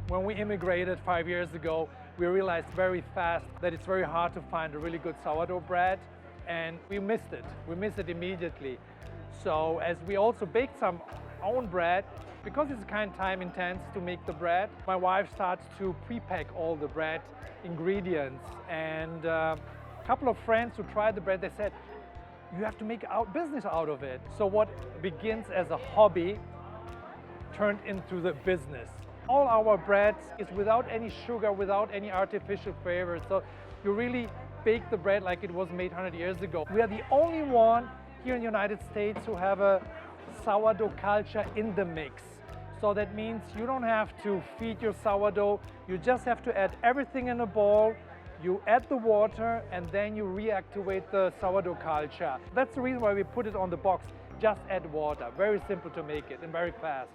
When we immigrated 5 years ago, we realized very fast that it's very hard to find a really good sourdough bread, and we missed it. We missed it immediately. So as we also baked some own bread, because it's kind of time intense to make the bread, my wife starts to pre-pack all the bread ingredients. And a couple of friends who tried the bread, they said, you have to make business out of it. So what begins as a hobby turned into the business. All our bread is without any sugar, without any artificial flavors. So you really bake the bread like it was made 100 years ago. We are the only one here in the United States who have a sourdough culture in the mix. So that means you don't have to feed your sourdough. You just have to add everything in a bowl. You add the water and then you reactivate the sourdough culture. That's the reason why we put it on the box. Just add water. Very simple to make it and very fast.